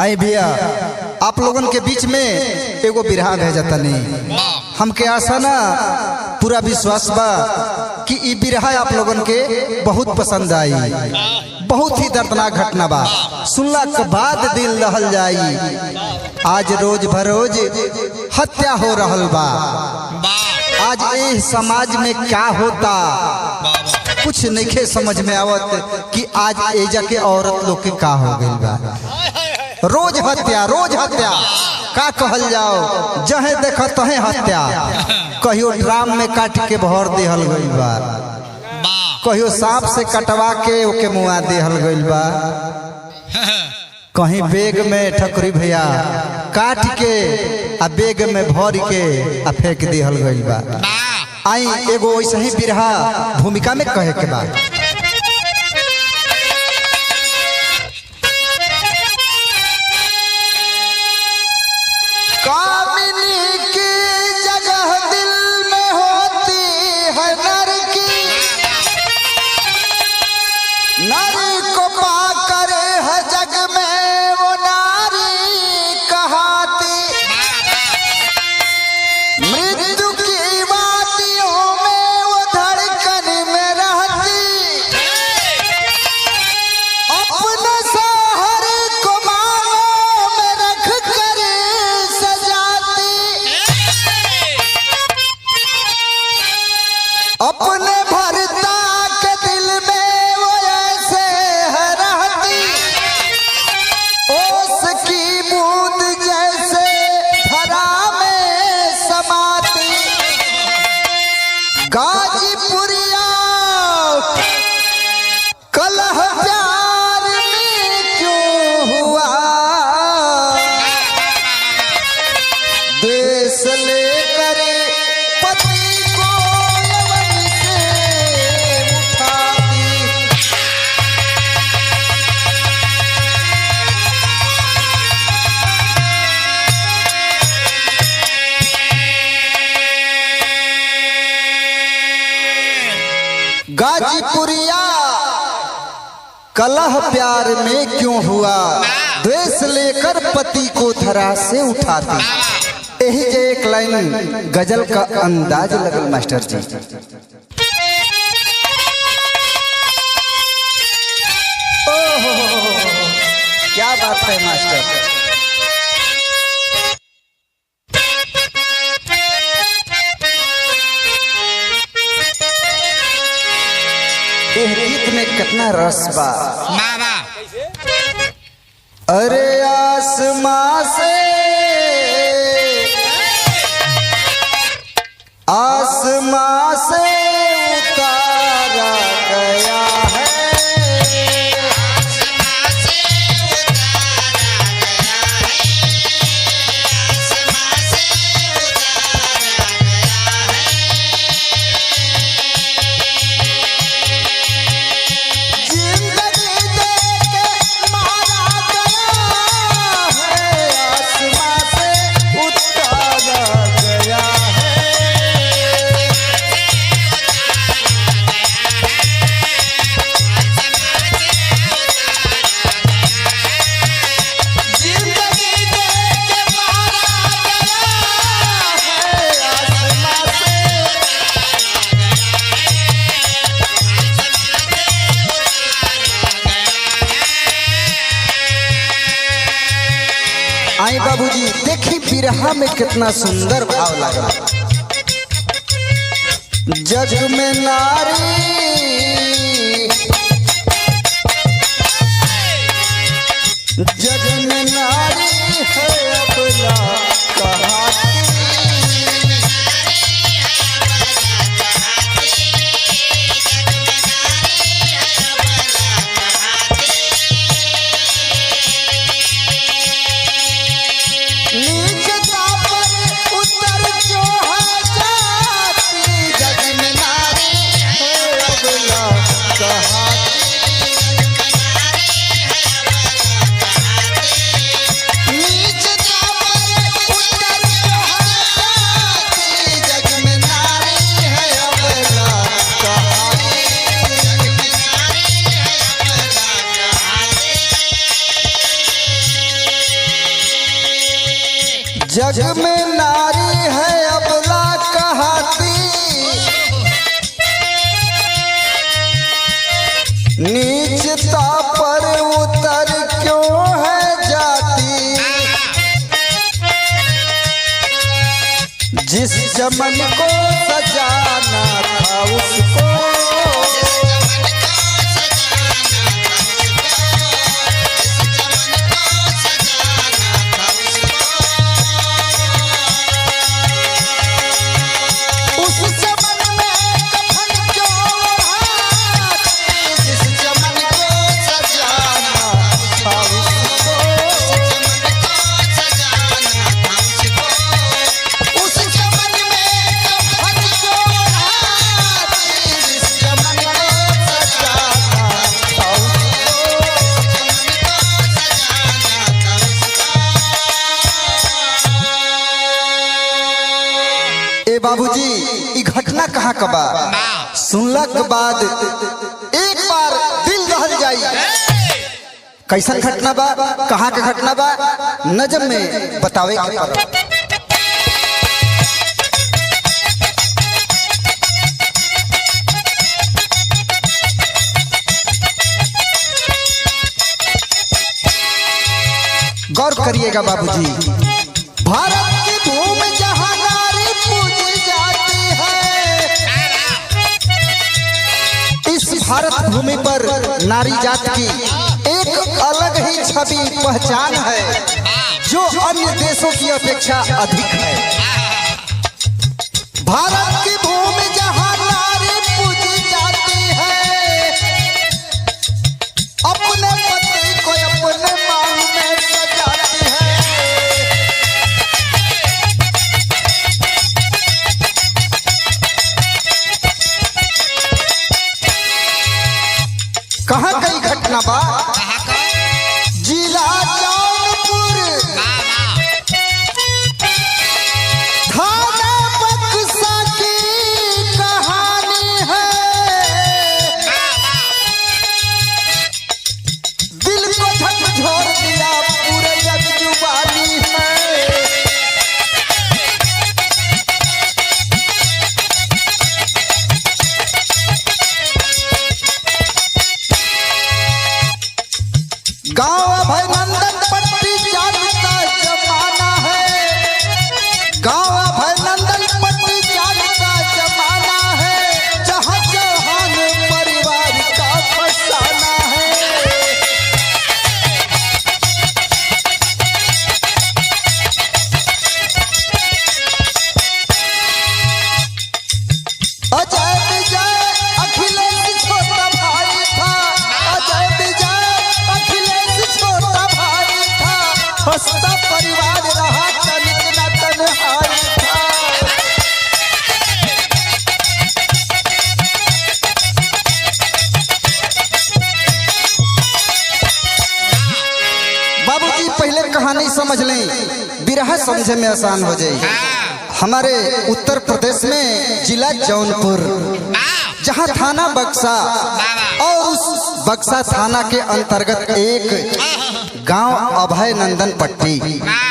आई भैया आप लोगन के बीच में एगो बिरहा भेजा तनी। हमके आशा ना पूरा विश्वास बा कि ई बिरहा आप लोगन के बहुत पसंद आई। बहुत ही दर्दनाक घटना बा, सुनला के बाद दिल रहल जाई। आज रोज भरोज हत्या हो रहल बा। आज ये समाज में क्या होता कुछ नहीं समझ में आवत कि आज एजा के औरत लोग के का हो गइल बा। रोज हत्या का कहल जाओ, जहे देखो तहे हत्या। कहियो ड्राम में काट के भर देहल गइल बा, कहियो सांप से कटवा के ओके मुआ देहल गइल बा, कहीं बेग में ठकुरी भैया काट के आ बेग में भर के आ फेंक देहल गइल बा। आई एगो वैसे ही बिरहा भूमिका में कहे के बा। कामिनी की जगह दिल में होती है नर की, नर को पाकर है जग में वो नारी कहाती। मृत्यु की वादियों में वो धड़कन में रहती, अपने शहर को मांगों में रख कर सजाती। अपने भरता के दिल में वो ऐसे है रहती, ओस की बूंद जैसे धरा में समाती। गाजीपुरिया कलह प्यार में क्यों हुआ, देश लेकर पति को यवन से उठाती। गाजीपुरिया कलह प्यार में क्यों हुआ, द्वेष लेकर पति को धरा से उठाती। यही जे एक लाइन गजल का अंदाज लगल मास्टर जी। ओहो क्या बात है मास्टर। इस गीत में कितना रस बा। अरे आसमां से उतारा गया है, आई बाबूजी देखी बिरहा में कितना सुंदर भाव लगा। जग में नारी है अबला कहाती। नीचता पर उतर जो है जाती, जग में नारी है अबला कहाती। नीच जग में नारी है अबला कहाती, नीचता पर उतर क्यों है जाती। जिस चमन को सजाना था उसको, बाबूजी ये घटना कहाँ का बा? सुनला के बाद एक बार दिल दहल जाई। कैसन घटना बा, कहाँ का घटना बा, नजम में बतावे के पड़ा। गौर करिएगा बाबूजी। भारत की भूमि जहाँ नारी पूजी जाती है, इस भारत भूमि पर नारी जात की एक अलग ही छवि पहचान है, जो अन्य देशों की अपेक्षा अधिक है। भारत की भूमि जहाँ नारी पूजी जाती है, अपने पति को अपने मांग में सजाती है। कहाँ कई घटना बा? जिला जौनपुर, थाना बक्सा की कहानी है। दिल को झकझोर दिया पूरे जग जुबानी है। गाँव अभयनंदन पट्टी जानता जमाना है, गाँव अभयनंदन पट्टी जानता जमाना है, जहाँ चौहान परिवार का फसाना है। अजय विजय अखिलेश छोटा भाई था, अजय विजय अखिलेश छोटा भाई था, हंसता परिवार रहा तनिक न तन्हाई था। बाबूजी पहले कहानी समझ लें, बिरहा समझे में आसान हो जाए। हमारे उत्तर प्रदेश में जिला जौनपुर, जहाँ थाना बक्सा और उस बक्सा थाना के अंतर्गत एक गांव अभयनंदन पट्टी,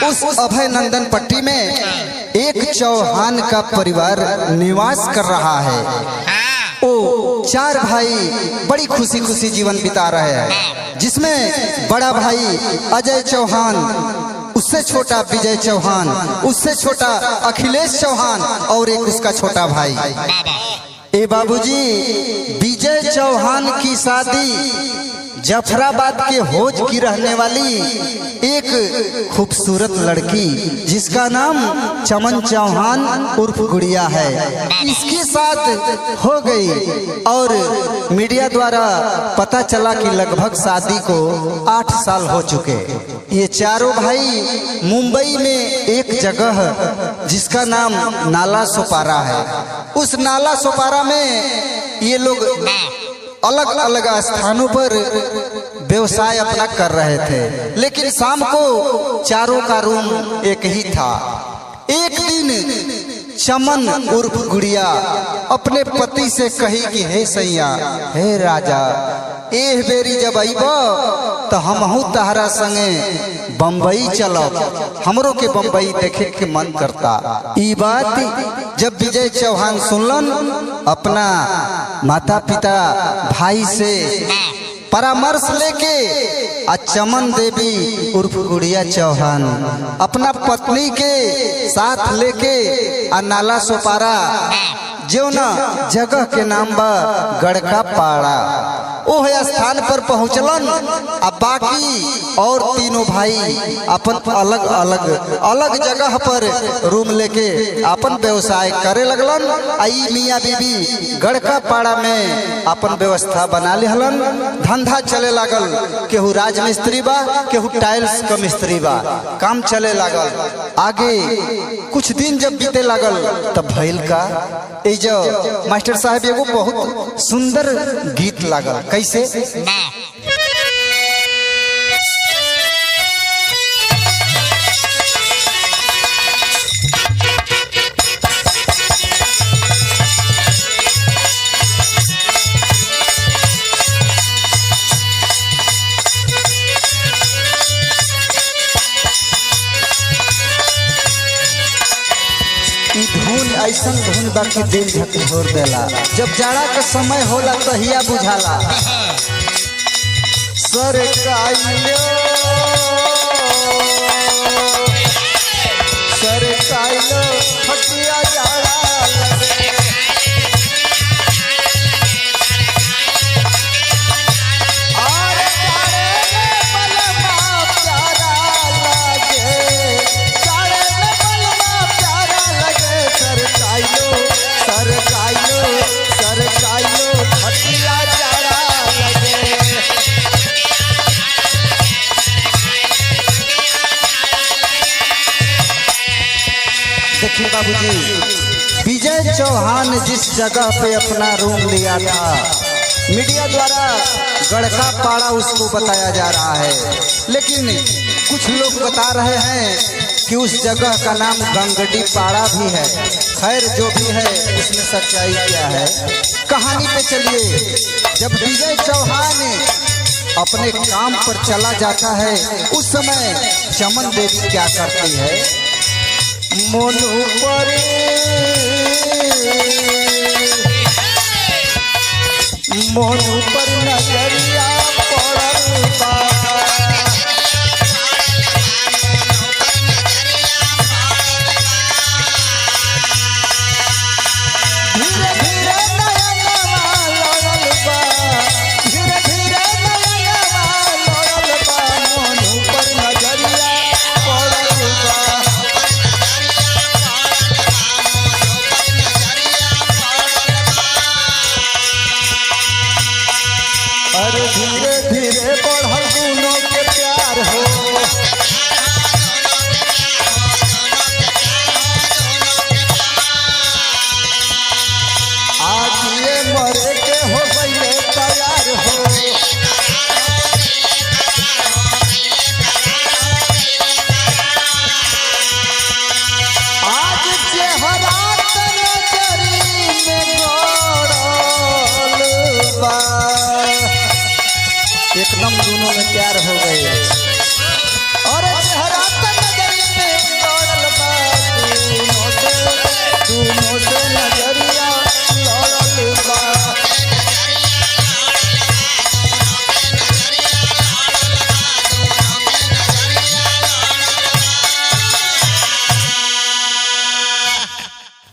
उस अभयनंदन पट्टी में एक चौहान का परिवार निवास कर रहा है। वो चार भाई बड़ी खुशी खुशी जीवन बिता रहे हैं, जिसमें बड़ा भाई अजय चौहान, उससे छोटा विजय चौहान, उससे छोटा अखिलेश चौहान और एक उसका छोटा भाई। ए बाबूजी, विजय चौहान की शादी जफराबाद के होज की रहने वाली एक खूबसूरत लड़की जिसका नाम चमन चौहान उर्फ गुड़िया है, इसके साथ हो गई। और मीडिया द्वारा पता चला कि लगभग शादी को 8 साल हो चुके। ये चारों भाई मुंबई में एक जगह जिसका नाम नाला सोपारा है, उस नाला सोपारा में ये लोग अलग अलग स्थानों पर व्यवसाय अपना कर रहे थे, लेकिन शाम को चारों का रूम एक ही था। एक दिन चमन उर्फ गुड़िया अपने पति से कही कि हे सैया, हे राजा, एह बेरी जब अइब तो हमहू तहरा संगे बम्बई चलो, हमरो के बम्बई देखे के मन करता। ई बात जब विजय चौहान सुनलन, अपना माता पिता भाई से परामर्श लेके आ चमन देवी उर्फ गुड़िया चौहान अपना पत्नी के साथ लेके आ नाला सोपारा जो न जगह के नाम बा गड़का पाड़ा, ओह स्थान पर पहुँचलन। अब बाकी और तीनों भाई अपन अलग अलग जगह पर रूम लेके अपन व्यवसाय करे लगलन। आई मियाँ बीबी गड़का पाड़ा में अपन व्यवस्था बना लेहलन, धंधा चले लागल। केहू राजमिस्त्री बा, केहू टाइल्स का मिस्त्री बा, काम चले लागल। आगे कुछ दिन जब बीते लागल तब भइल का, जो मास्टर साहब एगो बहुत सुंदर गीत लागल। कैसे? धुन ऐसा धुन बाकी दिल झकझोर देला। जब जाड़ा का समय होला तहिया बुझाला। सरकाइलो सरकाइलो फटिया जाड़ा लगे, और जाड़े में बलमा प्यारा लगे, जाड़े में बलमा प्यारा लगे। सरकाइलो सरकाइलो सरकाइलो फटिया जाड़ा लगे। देखिए बाबूजी, विजय चौहान जिस जगह पे अपना रूम लिया था, मीडिया द्वारा गड़का पाड़ा उसको बताया जा रहा है, लेकिन कुछ लोग बता रहे हैं कि उस जगह का नाम गंगडी पाड़ा भी है। खैर जो भी है उसमें सच्चाई क्या है, कहानी पे चलिए। जब विजय चौहान अपने काम पर चला जाता है, उस समय चमन देवी क्या करती है? मोनू पर नजरिया पड़ल बा, धीरे धीरे नयनवा लड़ल बा, धीरे धीरे नयनवा लड़ल बा। मोनू पर नजरिया पड़ल बा। अरे धीरे धीरे बढ़ल दोनों के प्यार हो, आज ये मरे के हो गए तैयार हो। आज चेहरा नजरी में गड़ल बा, एकदम दोनों में प्यार हो गए। और चेहरा नजरी में गड़ल बा, दोनों से नजरिया लड़ल बा।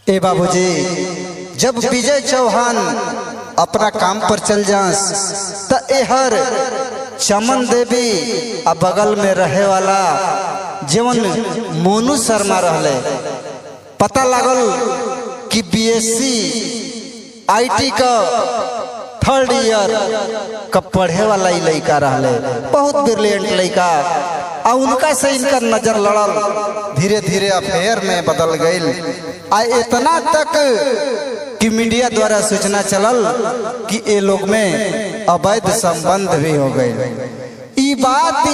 ए बाबूजी, जब विजय चौहान अपना काम पर चल जास त एहर चमन देवी आ बगल में रहे वाला जीवन मोनू शर्मा रहले, पता लागल कि बीएससी आईटी का थर्ड ईयर का पढ़े वाला ही लड़का रहले, बहुत ब्रिलियंट लड़का। आ उनका से इनका नजर लड़ल, धीरे धीरे अफेयर में बदल गई। आ इतना तक कि मीडिया द्वारा सूचना चलल कि ये लोग में अवैध संबंध भी हो गए। ई बात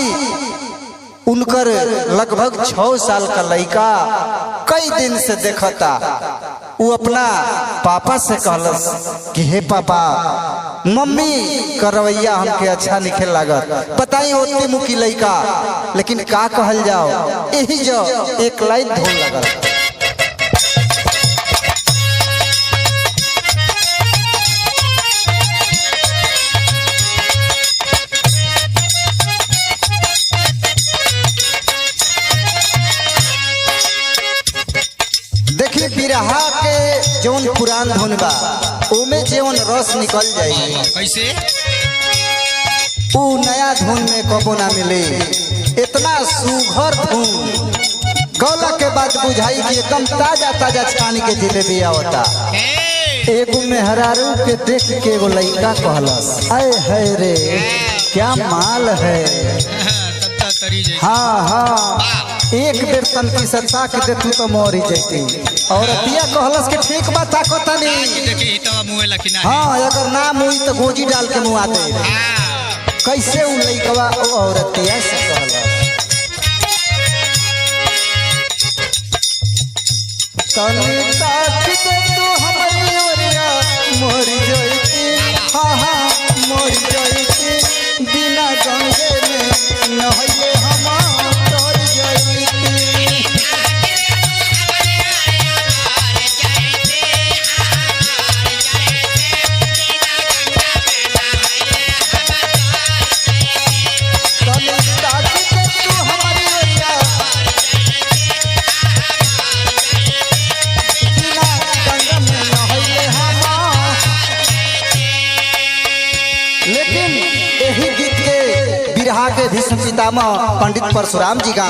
उनकर लगभग 6 साल का लड़का कई दिन से देखता। वो अपना पापा से कहलस कि हे पापा, मम्मी का रवैया हमके अच्छा निखे लागत। पता ही होती मुकी लइका, लेकिन का कहल जाओ, यही जो एक लाइन धोन लगल। देखिए बिरहा के जौन पुरान धुन बा ओमे जौन रस निकल जाई कैसे ऊ नया धुन में कबो ना मिले। इतना सुघर धुन गौला के बाद बुझाई कि एकदम ताजा ताजा छान के जिलेबी आवता। एगो मेहरारू के देख के एगो लइका कहलस, आए है रे क्या माल है। हाँ हाँ एक बेर तनकी सत्ता के दे तू तो मोर ही जैती। और अतिया कहलस के ठीक बात ताको तनी देखी तो मुंह लखिना। हाँ अगर ना मुई तो गोजी डाल के मुंह आते। कैसे उ लइकवा ओ औरतिया से कहलस, तनी ताक दे तू हमरी ओरिया मोर जैती। हाँ हाँ मोर जैती बिना गंगे में नहइले हम तोर जैती। लेकिन यही गीत के बिरहा के भीष्म पितामह पंडित परशुराम जी गा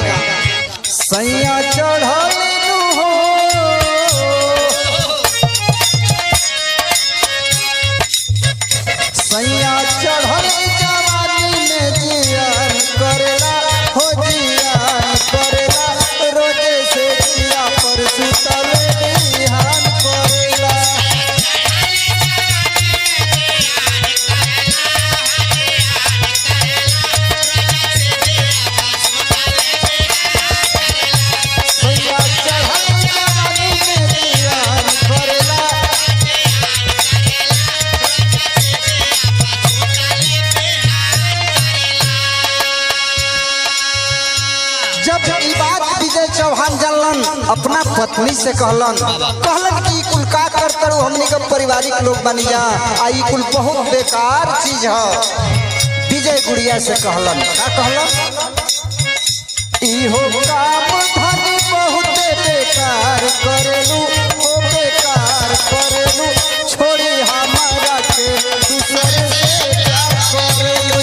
सैया चढ़लू हो सैया चढ़ल जवानी में जियान करेला हो जियान करेला रोजे से जिया पर सुतल बिहान करेला। जब ई बात विजय चौहान जानलन अपना पत्नी से कहलन कि कुल का करते हो, हमनी के पारिवारिक लोग बनी जा, आई कुल बहुत बेकार चीज है। विजय गुड़िया से कहलन का कहलन, इहो काम धनी बहुत बेकार करेलू ओ बेकार करेलू, छोड़ी हमारा के दूसरे से प्यार करेलू।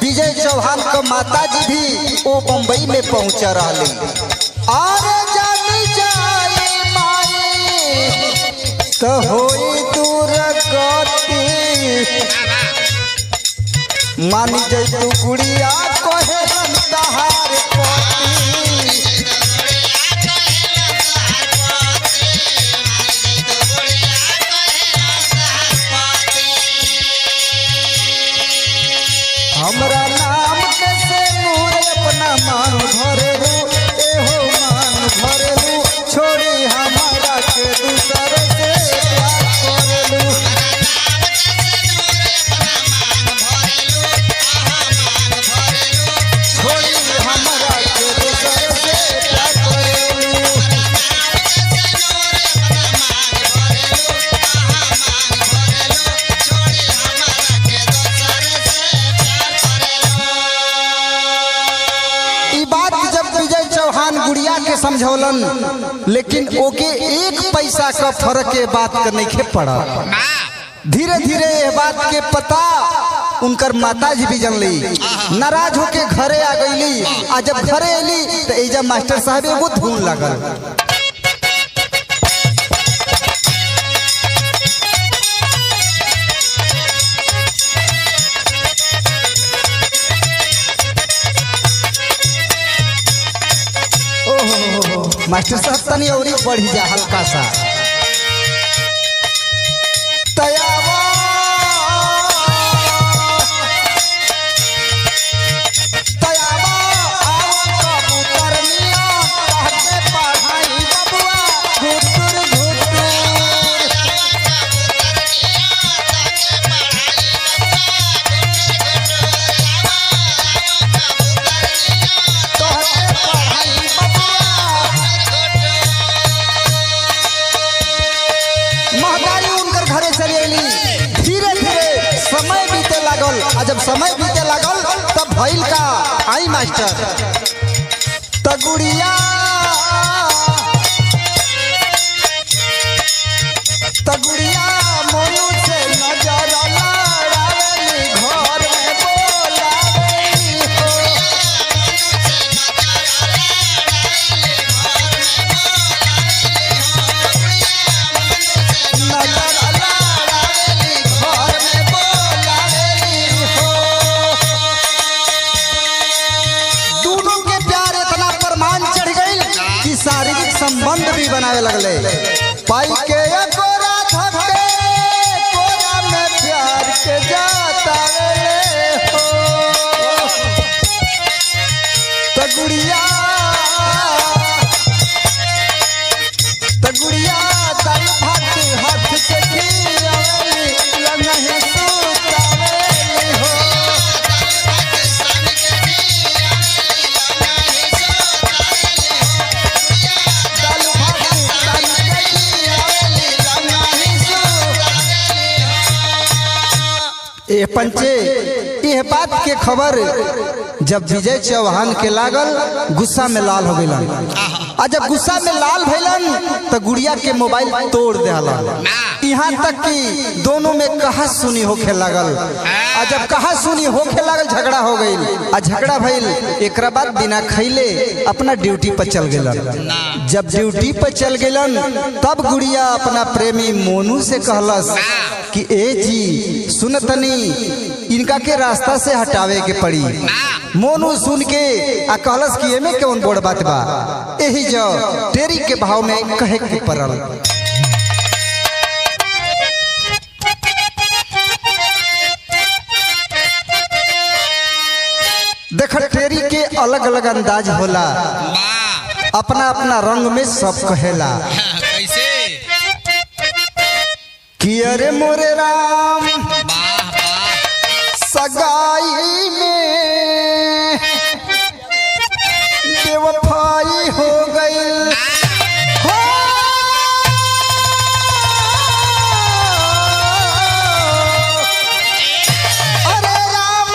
विजय चौहान का माता जी भी वो बम्बई में पहुंचा रही। अरे जानी जाई माई तो होई दूर गति, मानी जाई तू गुड़िया कहे हम तहार पति। हमरा नाम के से नूर अपना मान भरेलू एहो मान भरेलू, छोड़ी हमारा के दूसरे से प्यार करेलू। छोड़ी हमारा के दूसरे से प्यार करेलू। विजय चौहान गुड़िया के समझौलन, लेकिन ओके एक पैसा का फर्क के बात कर नहीं पड़ा। धीरे धीरे ये बात के पता उनकर माता जी भी जानली, नाराज होके घरे आ गईली। आ जब घरे अली तो एजा मास्टर साहब एगो धुन लगल। मास्टर साहब तनी और बढ़ी जा हल्का सा तयावा तयावा आओ कबूतर मिया कहके पढ़ाई बबुआ घुटुर घुटुर समय बीते लागल आ जब समय बीते लागल तब भइल का आई मास्टर तगुड़िया तगुड़िया मोनू से नजर लड़ावेली घर में बोलावेली हो शारीरिक संबंध भी बनावे लगले पाई के कोरा धके कोरा में प्यार के जाता रे हो तगुड़िया तगुड़िया दाल भात हाथ से खियावेली लंगही सुतावेली हो ये पंचे यह बात के खबर जब विजय चौहान के लागल गुस्सा में लाल हो गइलन आ जब गुस्सा में लाल भइलन तो गुड़िया के मोबाइल तोड़ देहलन यहाँ तक कि दोनों में कहा सुनी होखे लागल आ जब कहा सुनी होखे लागल झगड़ा हो गइल आ झगड़ा भइल एकरा बाद बिना खैले अपना ड्यूटी पर चल गेलन जब ड्यूटी पर चल गेलन तब गुड़िया अपना प्रेमी मोनू से कहलस कि ए जी सुनतनी इनका के रास्ता से हटावे के पड़ी मोनू सुन के आ कहलस कि एमे कौन बड़ बात बा यही जो तेरी के भाव में कहे के पड़ल देख तेरी के अलग अलग अंदाज होला अपना अपना रंग में सब कहेला कि अरे मोरे राम सगाई में बेवफाई हो गई हो अरे राम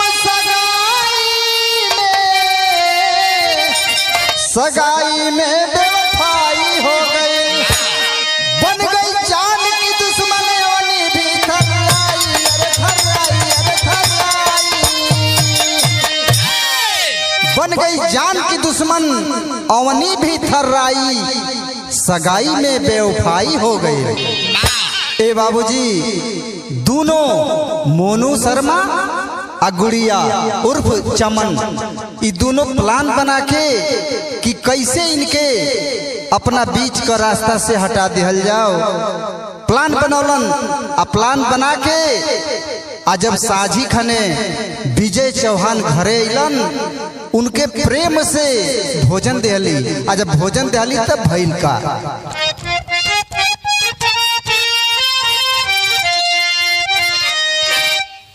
सगाई में बेवफाई हो गई बन गई जान की दुश्मन बन गई जान की दुश्मन अवनी भी थर्राई सगाई में बेवफाई हो गई ए बाबूजी दोनों मोनू शर्मा आ गुड़िया उर्फ चमन ये दोनों प्लान बना के कि कैसे इनके अपना बीच का रास्ता से हटा दिहल जाओ प्लान बनौलन आ प्लान बना के आ जब साझी खने विजय चौहान घरे अलन उनके प्रेम से भोजन देहली आ जब भोजन देहली तब भइल का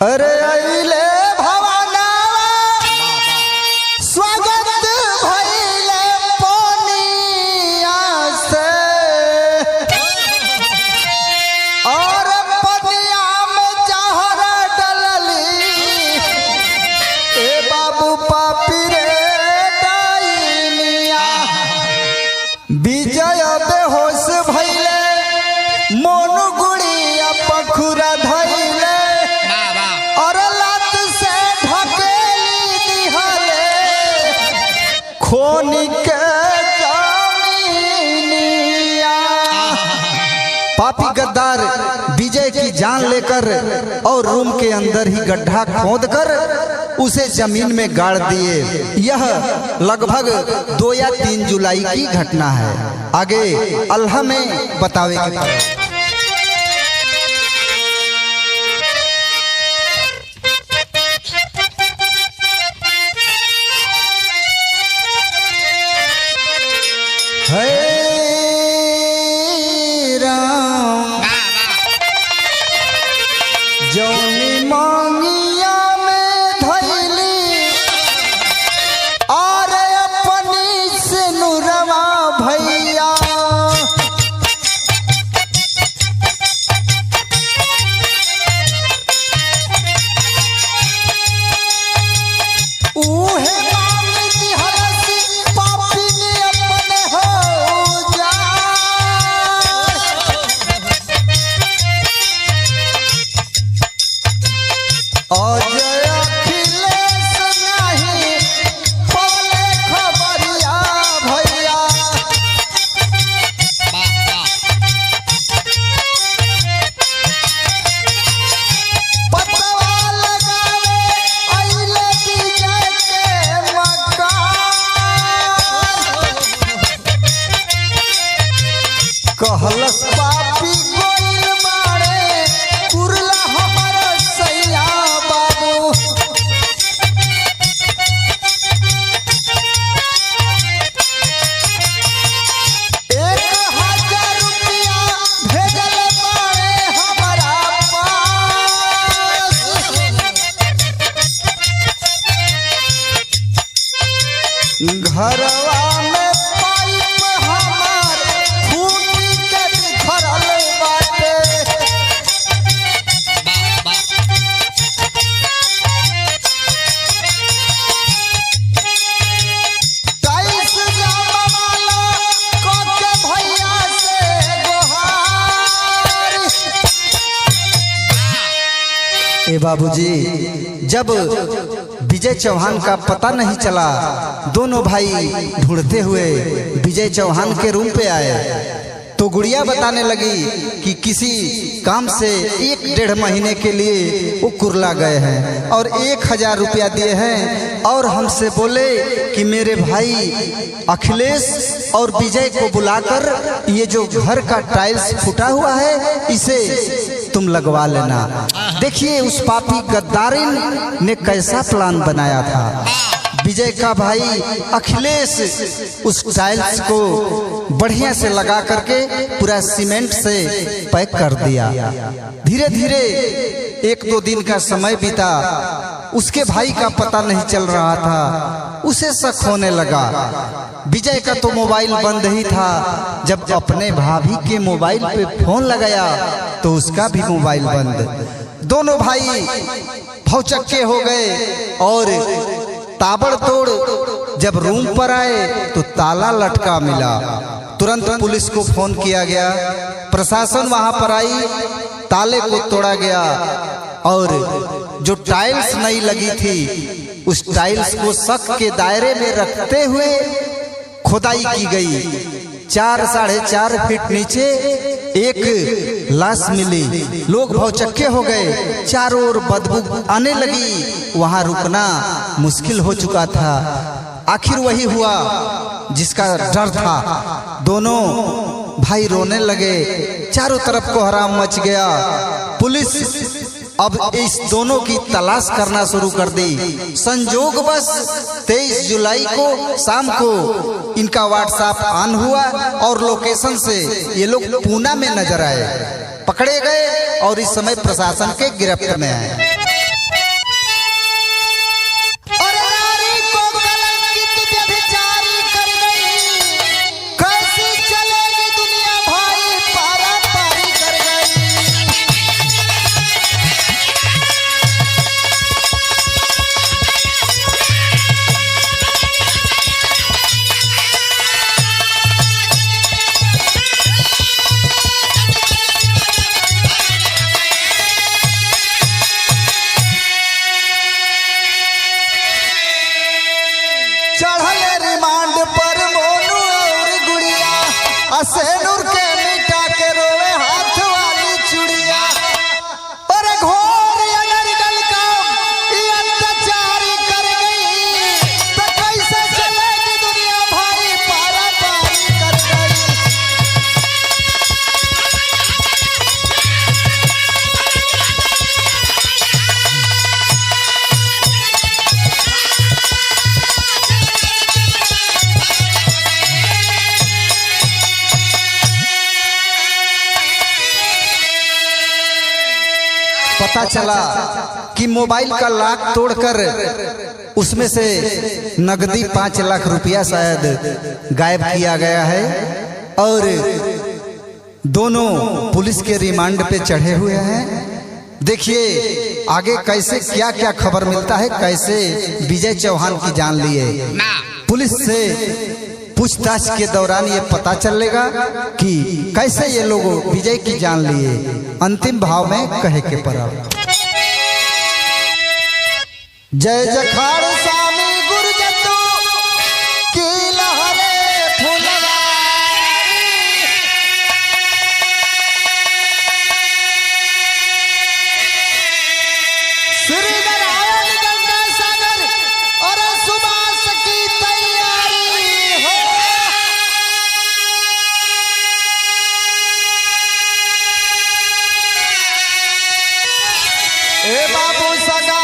अरे अइले भवाना स्वागत भइले पनिया से और पनिया में जहर डलली ए बाबू पापी रे डाइनिया विजय बेहोश भइले मोनू गुड़िया पखुरा धइले और लत से ढकेली दिहले खोनी के जमीनिया पापी गद्दार विजय की जान लेकर और रूम के अंदर ही गड्ढा खोद कर उसे जमीन में गाड़ दिए। यह लगभग 2 या 3 जुलाई की घटना है। आगे अल्लाह में बतावे के जौनी मांगिया में धैली और अपनी से नुरवा भैया उहे मांगती हरसी पापी ने अपने हो जा और कहलस पापी गोइल मारे कुरला हमर सैया बाबू ₹1000 भेजल मारे हमारा पास घरवा में ए बाबूजी, जब विजय चौहान का पता नहीं चला, दोनों भाई ढूंढते हुए विजय चौहान के रूम पे आए तो गुड़िया बताने लगी कि किसी काम से 1-1.5 महीने के लिए वो कुरला गए हैं और 1000 रुपया दिए हैं और हमसे बोले कि मेरे भाई अखिलेश और विजय को बुलाकर ये जो घर का टाइल्स फूटा हुआ है इसे तुम लगवा लेना। देखिए उस पापी गद्दारिन ने कैसा प्लान बनाया था। विजय का भाई अखिलेश उस टाइल्स को बढ़िया से लगा करके पूरा सीमेंट से पैक कर दिया। धीरे धीरे 1-2 दिन का समय बीता, उसके भाई का पता नहीं चल रहा था, उसे शक होने लगा। विजय का तो मोबाइल बंद ही था। जब अपने भाभी के मोबाइल पे फोन लगाया तो उसका भी मोबाइल बंद। दोनों भाई भौचक्के हो गए और ताबड़तोड़ जब रूम पर आए तो ताला लटका मिला। तुरंत पुलिस को फोन किया गया, प्रशासन वहां पर आई, ताले को तोड़ा गया और जो टाइल्स नहीं लगी थी उस टाइल्स को शक के दायरे में रखते हुए खुदाई की गई। 4-4.5 फीट नीचे एक लाश मिली। लोग भौचक्के हो गए, चारों ओर बदबू आने लगी, वहां रुकना मुश्किल हो चुका था। आखिर वही हुआ जिसका डर था। दोनों भाई रोने लगे, चारों तरफ कोहराम मच गया। पुलिस अब इस दोनों की तलाश करना शुरू कर दी। संजोग बस 23 जुलाई को शाम को इनका व्हाट्सएप ऑन हुआ और लोकेशन से ये लोग पूना में नजर आए, पकड़े गए और इस समय प्रशासन के गिरफ्त में आए। पता चला कि मोबाइल का लॉक तोड़कर उसमें से नगदी 5 लाख रुपया शायद गायब किया गया है और दोनों पुलिस के रिमांड पे चढ़े हुए हैं। देखिए आगे कैसे क्या क्या खबर मिलता है, कैसे विजय चौहान की जान लिए। पुलिस से पूछताछ के दौरान ये पता चलेगा कि कैसे ये लोग विजय की जान लिए। अंतिम भाव में कहे के पड़ा, जय जखाड़ स्वामी गुरजतु की लहरे फुलवारी, श्री नारायण गंगा सागर और सुबास की तैयारी हो। ए बाबू सगा